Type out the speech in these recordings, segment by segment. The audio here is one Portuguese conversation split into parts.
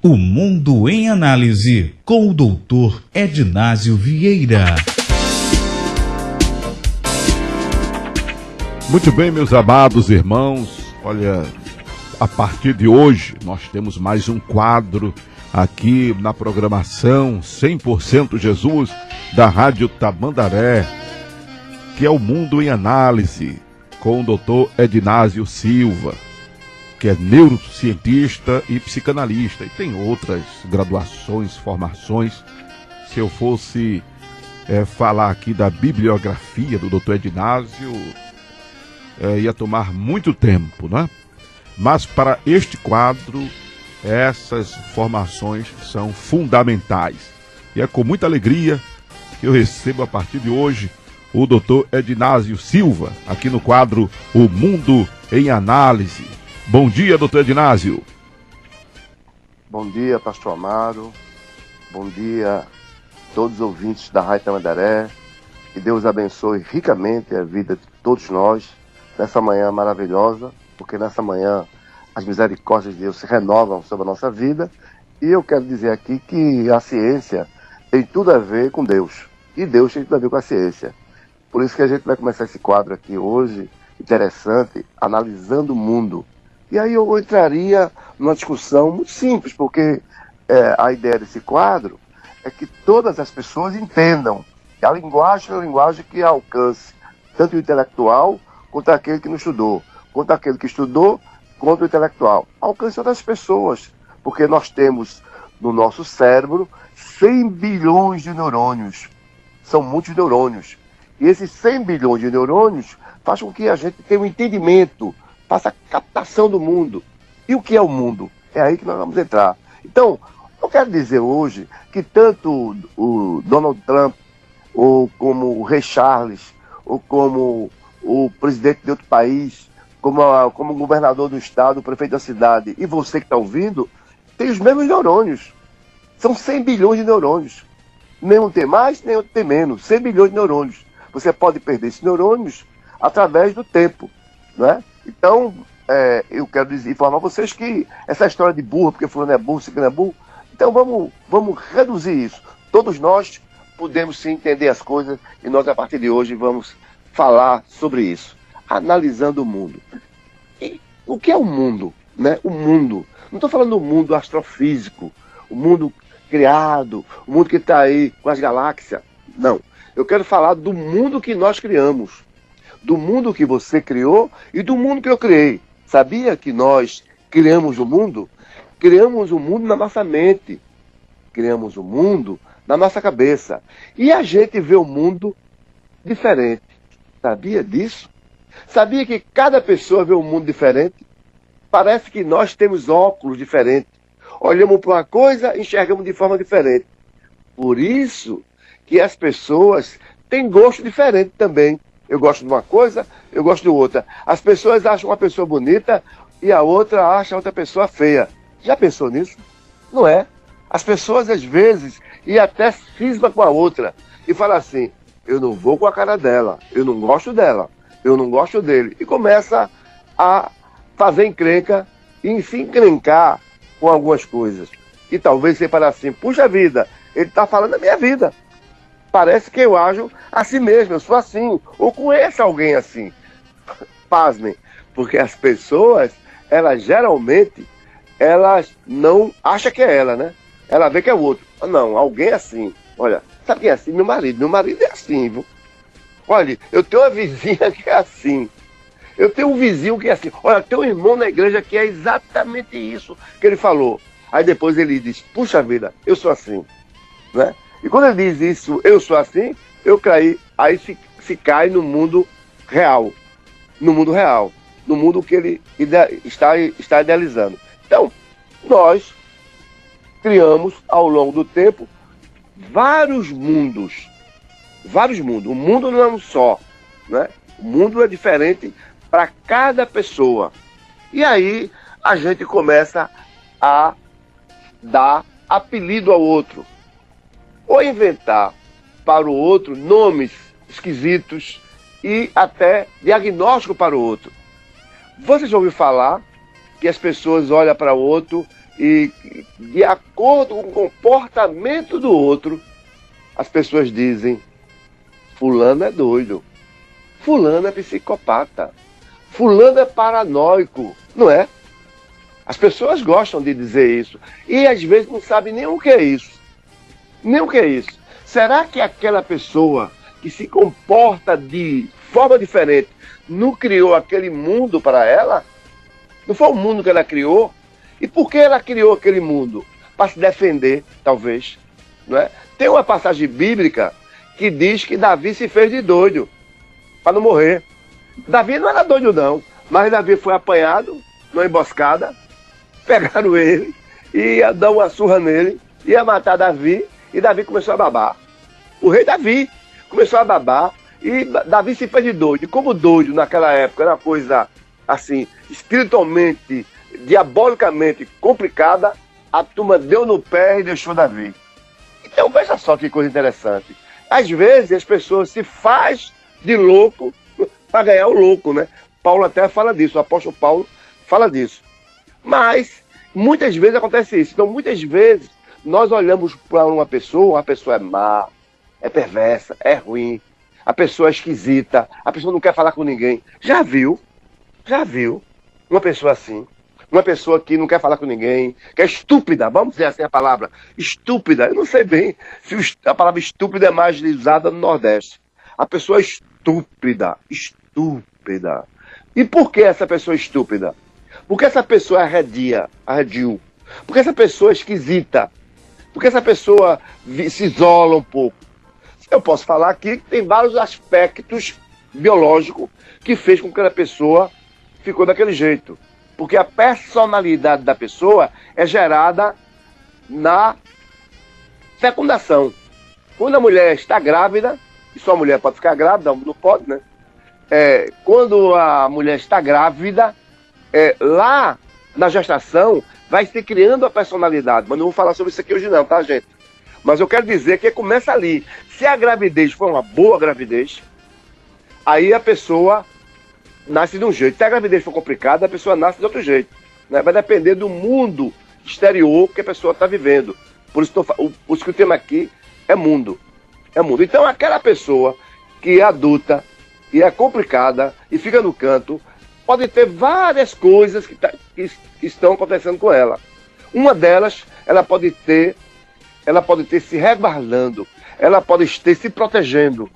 O Mundo em Análise, com o Dr. Ednásio Vieira. Muito bem, meus amados irmãos, olha, a partir de hoje nós temos mais um quadro aqui na programação 100% Jesus da Rádio Tamandaré, que é o Mundo em Análise, com o Dr. Ednásio Silva, que é neurocientista e psicanalista, e tem outras graduações, formações. Se eu fosse falar aqui da bibliografia do Dr. Ednásio, ia tomar muito tempo, né? Mas para este quadro, essas formações são fundamentais. E é com muita alegria que eu recebo a partir de hoje o Dr. Ednásio Silva, aqui no quadro O Mundo em Análise. Bom dia, doutor Ednásio. Bom dia, pastor Amaro. Bom dia a todos os ouvintes da Rádio Tamandaré. Que Deus abençoe ricamente a vida de todos nós nessa manhã maravilhosa, porque nessa manhã as misericórdias de Deus se renovam sobre a nossa vida. E eu quero dizer aqui que a ciência tem tudo a ver com Deus. E Deus tem tudo a ver com a ciência. Por isso que a gente vai começar esse quadro aqui hoje, interessante, analisando o mundo. E aí eu entraria numa discussão muito simples, porque a ideia desse quadro é que todas as pessoas entendam que a linguagem é uma linguagem que alcance tanto o intelectual quanto aquele que não estudou, quanto aquele que estudou quanto o intelectual. Alcance outras pessoas, porque nós temos no nosso cérebro 100 bilhões de neurônios. São muitos neurônios. E esses 100 bilhões de neurônios fazem com que a gente tenha um entendimento, faça a captação do mundo. E o que é o mundo? É aí que nós vamos entrar. Então, eu quero dizer hoje que tanto o Donald Trump, ou como o Rei Charles, ou como o presidente de outro país, como o governador do estado, o prefeito da cidade, e você que está ouvindo, tem os mesmos neurônios. São 100 bilhões de neurônios. Nenhum tem mais, nenhum tem menos. 100 bilhões de neurônios. Você pode perder esses neurônios através do tempo, né? Então, eu quero informar vocês que essa história de burro, porque fulano é burro, ciclano é burro, então vamos reduzir isso. Todos nós podemos sim entender as coisas e nós, a partir de hoje, vamos falar sobre isso, analisando o mundo. E o que é o mundo, né? O mundo. Não estou falando do mundo astrofísico, o mundo criado, o mundo que está aí com as galáxias. Não. Eu quero falar do mundo que nós criamos. Do mundo que você criou e do mundo que eu criei. Sabia que nós criamos o mundo? Criamos o mundo na nossa mente. Criamos o mundo na nossa cabeça. E a gente vê o mundo diferente. Sabia disso? Sabia que cada pessoa vê o mundo diferente? Parece que nós temos óculos diferentes. Olhamos para uma coisa e enxergamos de forma diferente. Por isso que as pessoas têm gosto diferente também. Eu gosto de uma coisa, eu gosto de outra. As pessoas acham uma pessoa bonita e a outra acha outra pessoa feia. Já pensou nisso? Não é? As pessoas, às vezes, e até cisma com a outra e fala assim, eu não vou com a cara dela, eu não gosto dela, eu não gosto dele. E começa a fazer encrenca e se encrencar com algumas coisas. E talvez você fale assim, puxa vida, ele está falando da minha vida. Parece que eu ajo assim mesmo, eu sou assim, ou conheço alguém assim. Pasmem, porque as pessoas, elas geralmente, elas não acham que é ela, né? Ela vê que é o outro. Não, alguém é assim. Olha, sabe quem é assim? Meu marido é assim, viu? Olha, eu tenho uma vizinha que é assim. Eu tenho um vizinho que é assim. Olha, tem um irmão na igreja que é exatamente isso que ele falou. Aí depois ele diz, puxa vida, eu sou assim, né? E quando ele diz isso, eu sou assim, eu caí, aí se cai no mundo real. No mundo real. No mundo que ele está idealizando. Então, nós criamos, ao longo do tempo, vários mundos. Vários mundos. O mundo não é um só, né? O mundo é diferente para cada pessoa. E aí, a gente começa a dar apelido ao outro. Ou inventar para o outro nomes esquisitos e até diagnóstico para o outro. Você já ouviu falar que as pessoas olham para o outro e de acordo com o comportamento do outro, as pessoas dizem: fulano é doido, fulano é psicopata, fulano é paranoico, não é? As pessoas gostam de dizer isso e às vezes não sabem nem o que é isso. Nem o que é isso. Será que aquela pessoa que se comporta de forma diferente não criou aquele mundo para ela? Não foi o mundo que ela criou? E por que ela criou aquele mundo? Para se defender, talvez. Não é? Tem uma passagem bíblica que diz que Davi se fez de doido para não morrer. Davi não era doido não, mas Davi foi apanhado numa emboscada, pegaram ele, ia dar uma surra nele, ia matar Davi, e Davi começou a babar. O rei Davi começou a babar, e Davi se fez de doido. E como doido naquela época era uma coisa assim, espiritualmente, diabolicamente complicada, a turma deu no pé e deixou Davi. Então veja só que coisa interessante. Às vezes as pessoas se fazem de louco para ganhar o louco, né? Paulo até fala disso, o apóstolo Paulo fala disso. Mas muitas vezes acontece isso. Então muitas vezes nós olhamos para uma pessoa é má, é perversa, é ruim, a pessoa é esquisita, a pessoa não quer falar com ninguém. Já viu uma pessoa assim? Uma pessoa que não quer falar com ninguém, que é estúpida, vamos dizer assim a palavra, estúpida. Eu não sei bem se a palavra estúpida é mais usada no Nordeste. A pessoa é estúpida. E por que essa pessoa é estúpida? Porque essa pessoa é arredio. Porque essa pessoa é esquisita. Porque essa pessoa se isola um pouco. Eu posso falar aqui que tem vários aspectos biológicos que fez com que aquela pessoa ficou daquele jeito. Porque a personalidade da pessoa é gerada na fecundação. Quando a mulher está grávida, e só a mulher pode ficar grávida, não pode, né? Quando a mulher está grávida, lá na gestação vai se criando a personalidade. Mas não vou falar sobre isso aqui hoje não, tá, gente? Mas eu quero dizer que começa ali. Se a gravidez for uma boa gravidez, aí a pessoa nasce de um jeito. Se a gravidez for complicada, a pessoa nasce de outro jeito, né? Vai depender do mundo exterior que a pessoa está vivendo. Por isso que o tema aqui é mundo. É mundo. Então aquela pessoa que é adulta e é complicada e fica no canto, pode ter várias coisas que estão acontecendo com ela. Uma delas, ela pode ter se resguardando, ela pode ter se protegendo.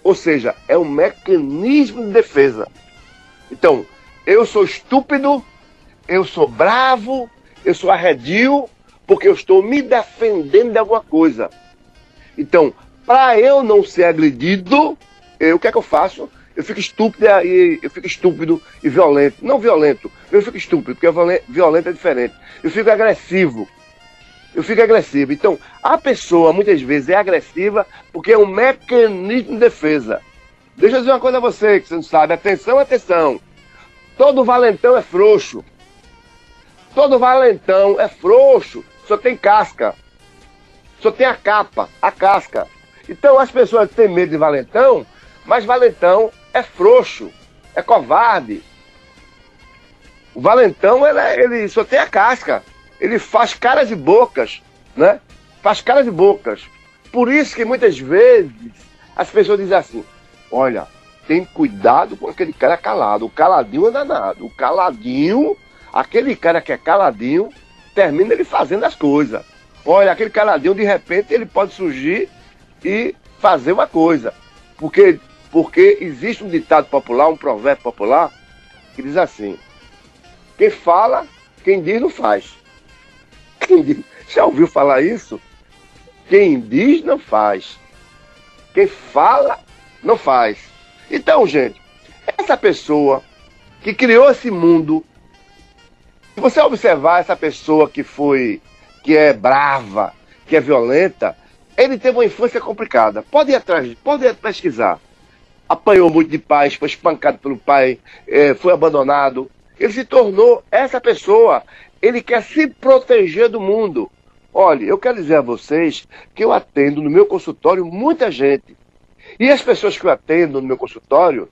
Ou seja, é um mecanismo de defesa. Então, eu sou estúpido, eu sou bravo, eu sou arredio, porque eu estou me defendendo de alguma coisa. Então, para eu não ser agredido, o que é que eu faço? Eu fico estúpido e violento. Não violento, eu fico estúpido, porque violento é diferente. Eu fico agressivo. Então, a pessoa muitas vezes é agressiva porque é um mecanismo de defesa. Deixa eu dizer uma coisa a você que você não sabe. Atenção, atenção. Todo valentão é frouxo. Todo valentão é frouxo. Só tem casca. Só tem a capa, a casca. Então as pessoas têm medo de valentão, mas valentão é frouxo, é covarde. O valentão, ele só tem a casca. Ele faz caras e bocas, né? Faz caras e bocas. Por isso que muitas vezes as pessoas dizem assim: olha, tem cuidado com aquele cara calado. O caladinho é danado. O caladinho, aquele cara que é caladinho, termina ele fazendo as coisas. Olha, aquele caladinho, de repente, ele pode surgir e fazer uma coisa. Porque existe um ditado popular, um provérbio popular, que diz assim: quem fala, quem diz não faz. Já ouviu falar isso? Quem diz não faz. Quem fala não faz. Então, gente, essa pessoa que criou esse mundo, se você observar essa pessoa que é brava, que é violenta, ele teve uma infância complicada. Pode ir atrás, pode pesquisar. Apanhou muito de pais, foi espancado pelo pai, foi abandonado. Ele se tornou essa pessoa. Ele quer se proteger do mundo. Olha, eu quero dizer a vocês que eu atendo no meu consultório muita gente. E as pessoas que eu atendo no meu consultório,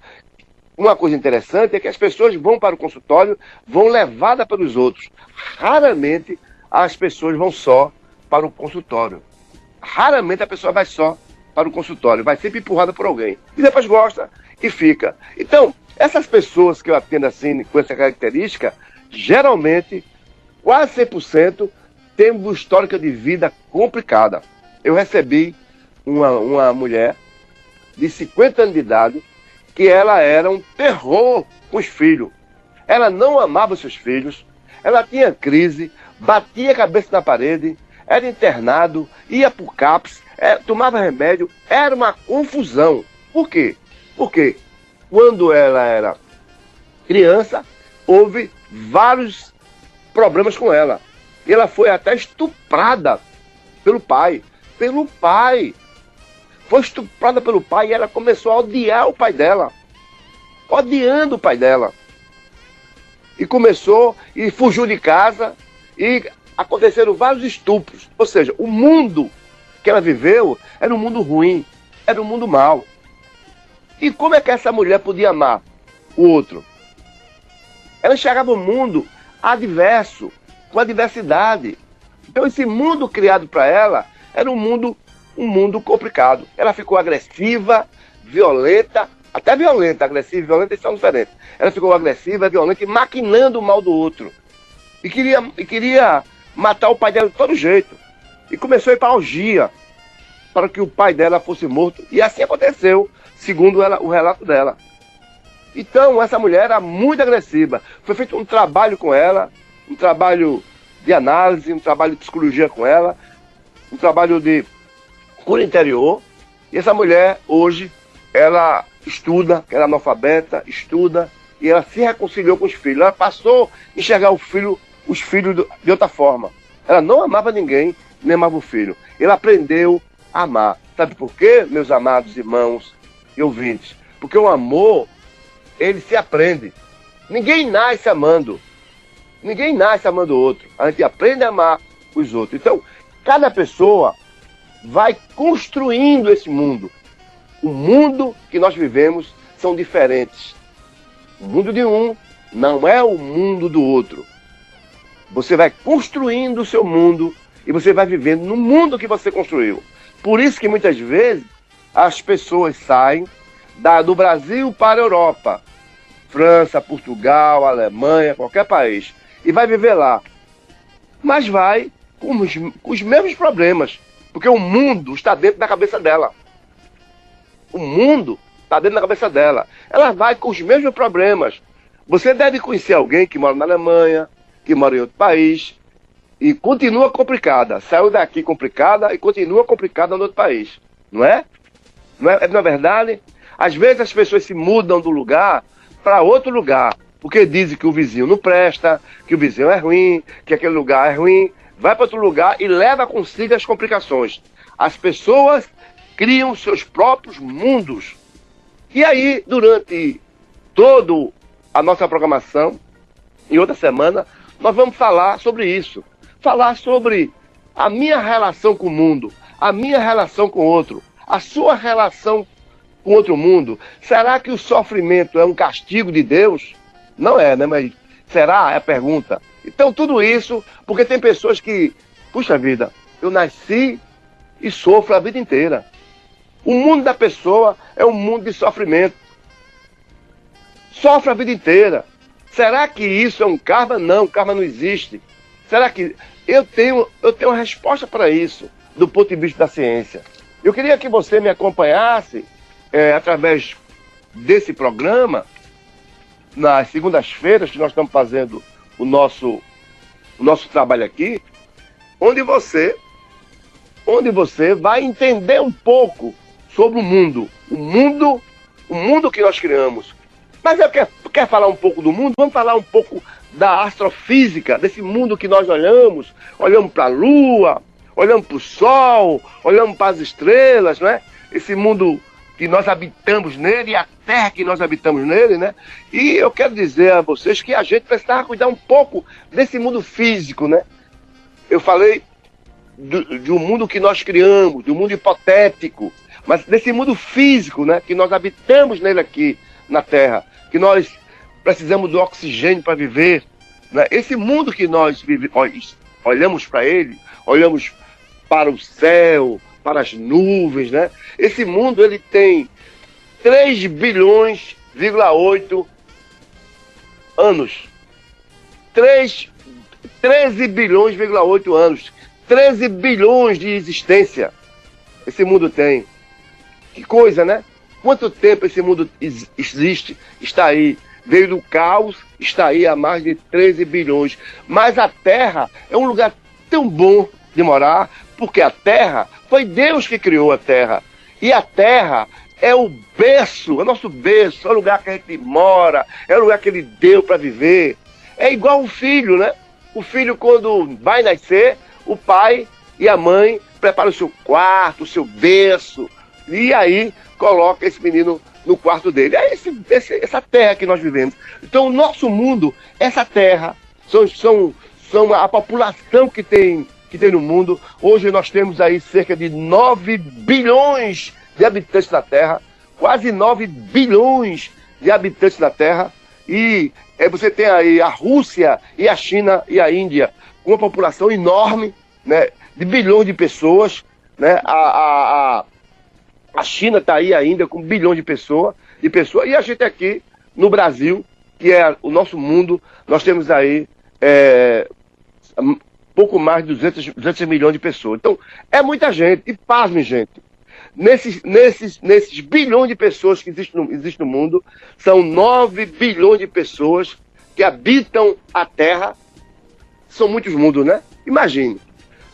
uma coisa interessante é que as pessoas vão para o consultório, vão levadas pelos outros. Raramente as pessoas vão só para o consultório. Raramente a pessoa vai só para o consultório, vai sempre empurrada por alguém. E depois gosta e fica. Então, essas pessoas que eu atendo assim, com essa característica, geralmente, quase 100%, têm uma histórica de vida complicada. Eu recebi uma mulher de 50 anos de idade, que ela era um terror com os filhos. Ela não amava os seus filhos, ela tinha crise, batia a cabeça na parede, era internado, ia pro CAPS, tomava remédio, era uma confusão. Por quê? Porque quando ela era criança, houve vários problemas com ela. E ela foi até estuprada pelo pai. Pelo pai. Foi estuprada pelo pai e ela começou a odiar o pai dela. Odiando o pai dela. E começou, e fugiu de casa, e aconteceram vários estupros. Ou seja, o mundo que ela viveu era um mundo ruim, era um mundo mau. E como é que essa mulher podia amar o outro? Ela enxergava o mundo adverso, com a diversidade. Então esse mundo criado para ela era um mundo complicado. Ela ficou agressiva, violenta, até violenta, agressiva e violenta são diferentes. Ela ficou agressiva, violenta e maquinando o mal do outro. E queria matar o pai dela de todo jeito. E começou a ir para a orgia, para que o pai dela fosse morto. E assim aconteceu, segundo o relato dela. Então, essa mulher era muito agressiva. Foi feito um trabalho com ela, um trabalho de análise, um trabalho de psicologia com ela, um trabalho de cura interior. E essa mulher, hoje, ela estuda, ela é analfabeta, estuda, e ela se reconciliou com os filhos. Ela passou a enxergar os filhos de outra forma. Ela não amava ninguém, nem amava o filho. Ela aprendeu a amar. Sabe por quê, meus amados irmãos e ouvintes? Porque o amor, ele se aprende. Ninguém nasce amando. Ninguém nasce amando o outro. A gente aprende a amar os outros. Então, cada pessoa vai construindo esse mundo. O mundo que nós vivemos são diferentes. O mundo de um não é o mundo do outro. Você vai construindo o seu mundo e você vai vivendo no mundo que você construiu. Por isso que muitas vezes as pessoas saem do Brasil para a Europa, França, Portugal, Alemanha, qualquer país, e vai viver lá. Mas vai com os mesmos problemas, porque o mundo está dentro da cabeça dela. O mundo está dentro da cabeça dela. Ela vai com os mesmos problemas. Você deve conhecer alguém que mora na Alemanha, que mora em outro país, e continua complicada. Saiu daqui complicada e continua complicada no outro país. Não é? Não é verdade? Às vezes as pessoas se mudam do lugar para outro lugar, porque dizem que o vizinho não presta, que o vizinho é ruim, que aquele lugar é ruim. Vai para outro lugar e leva consigo as complicações. As pessoas criam seus próprios mundos. E aí, durante toda a nossa programação, em outra semana, nós vamos falar sobre isso. Falar sobre a minha relação com o mundo, a minha relação com o outro, a sua relação com outro mundo. Será que o sofrimento é um castigo de Deus? Não é, né? Mas será? É a pergunta. Então, tudo isso, porque tem pessoas que, puxa vida, eu nasci e sofro a vida inteira. O mundo da pessoa é um mundo de sofrimento. Sofre a vida inteira. Será que isso é um karma? Não, karma não existe. Será que eu tenho uma resposta para isso, do ponto de vista da ciência? Eu queria que você me acompanhasse através desse programa, nas segundas-feiras, que nós estamos fazendo o nosso trabalho aqui, onde você vai entender um pouco sobre o mundo que nós criamos. Mas eu quero falar um pouco do mundo, vamos falar um pouco da astrofísica, desse mundo que nós olhamos para a Lua, olhamos para o Sol, olhamos para as estrelas, né? Esse mundo que nós habitamos nele, e a Terra que nós habitamos nele, né? E eu quero dizer a vocês que a gente precisava cuidar um pouco desse mundo físico, né? Eu falei de um mundo que nós criamos, de um mundo hipotético, mas desse mundo físico, né? Que nós habitamos nele aqui na Terra, que nós precisamos do oxigênio para viver, né? Esse mundo que nós vivemos, olhamos para ele, olhamos para o céu, para as nuvens, né? Esse mundo, ele tem 3 bilhões,8 anos. 13 bilhões,8 anos. 13 bilhões de existência esse mundo tem. Que coisa, né? Quanto tempo esse mundo existe, está aí. Veio do caos, está aí há mais de 13 bilhões. Mas a Terra é um lugar tão bom de morar, porque a Terra, foi Deus que criou a Terra. E a Terra é o berço, é o nosso berço, é o lugar que a gente mora, é o lugar que Ele deu para viver. É igual o filho, né? O filho, quando vai nascer, o pai e a mãe preparam o seu quarto, o seu berço, e aí coloca esse menino no quarto dele. É essa terra que nós vivemos. Então, o nosso mundo, essa terra, são a população que tem no mundo. Hoje nós temos aí cerca de 9 bilhões de habitantes na Terra, quase 9 bilhões de habitantes na Terra, e você tem aí a Rússia e a China e a Índia, com uma população enorme, né, de bilhões de pessoas, né? A China está aí ainda com 1 bilhão de pessoas, e a gente aqui no Brasil, que é o nosso mundo, nós temos aí pouco mais de 200 milhões de pessoas. Então, é muita gente, e pasme, gente, nesses bilhões de pessoas que existem no mundo, são 9 bilhões de pessoas que habitam a Terra. São muitos mundos, né? Imagine,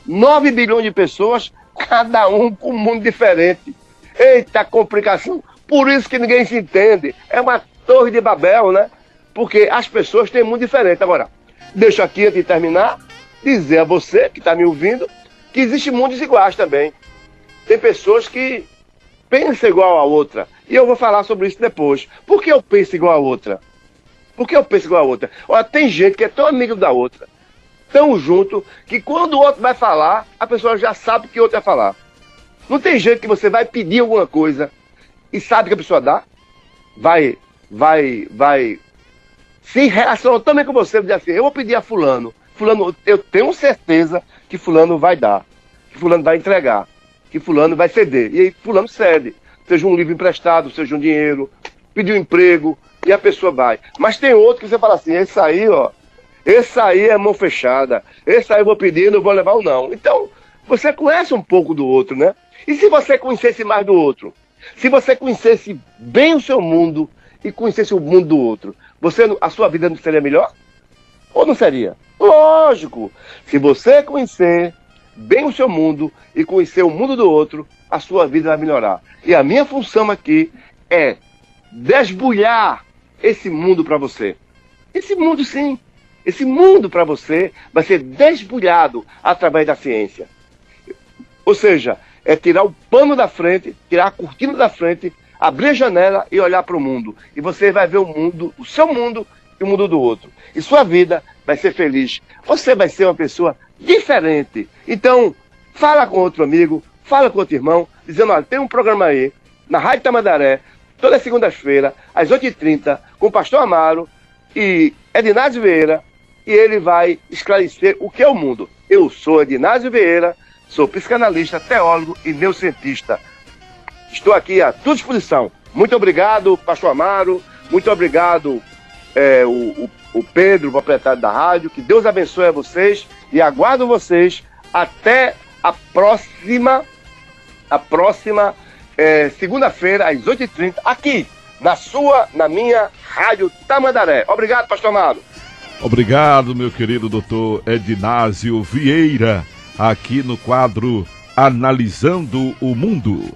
9 bilhões de pessoas, cada um com um mundo diferente. Eita complicação! Por isso que ninguém se entende. É uma torre de Babel, né? Porque as pessoas têm mundo diferente. Agora, deixo aqui, antes de terminar, dizer a você que está me ouvindo, que existem mundos iguais também. Tem pessoas que pensam igual a outra. E eu vou falar sobre isso depois. Por que eu penso igual a outra? Por que eu penso igual a outra? Olha, tem gente que é tão amigo da outra, tão junto, que quando o outro vai falar, a pessoa já sabe o que o outro vai falar. Não tem jeito que você vai pedir alguma coisa e sabe que a pessoa dá? Vai se relacionar também com você, dizer assim, eu vou pedir a fulano, eu tenho certeza que fulano vai dar, que fulano vai entregar, que fulano vai ceder. E aí fulano cede, seja um livro emprestado, seja um dinheiro, pedir um emprego, e a pessoa vai. Mas tem outro que você fala assim, esse aí é mão fechada, esse aí eu vou pedir, não vou levar ou não. Então, você conhece um pouco do outro, né? E se você conhecesse mais do outro? Se você conhecesse bem o seu mundo e conhecesse o mundo do outro, a sua vida não seria melhor? Ou não seria? Lógico! Se você conhecer bem o seu mundo e conhecer o mundo do outro, a sua vida vai melhorar. E a minha função aqui é desbulhar esse mundo para você. Esse mundo, sim. Esse mundo para você vai ser desbulhado através da ciência. Ou seja, é tirar o pano da frente, tirar a cortina da frente, abrir a janela e olhar para o mundo. E você vai ver o mundo, o seu mundo e o mundo do outro. E sua vida vai ser feliz. Você vai ser uma pessoa diferente. Então, fala com outro amigo, fala com outro irmão, dizendo, olha, tem um programa aí, na Rádio Tamandaré, toda segunda-feira, às 8h30, com o pastor Amaro e Edinásio Vieira, e ele vai esclarecer o que é o mundo. Eu sou Edinásio Vieira, sou psicanalista, teólogo e neurocientista. Estou aqui à tua disposição. Muito obrigado, pastor Amaro. Muito obrigado, o Pedro, o proprietário da rádio. Que Deus abençoe a vocês e aguardo vocês até a próxima segunda-feira, às 8h30, aqui, na minha Rádio Tamandaré. Obrigado, pastor Amaro. Obrigado, meu querido doutor Edinásio Vieira, aqui no quadro Analisando o Mundo.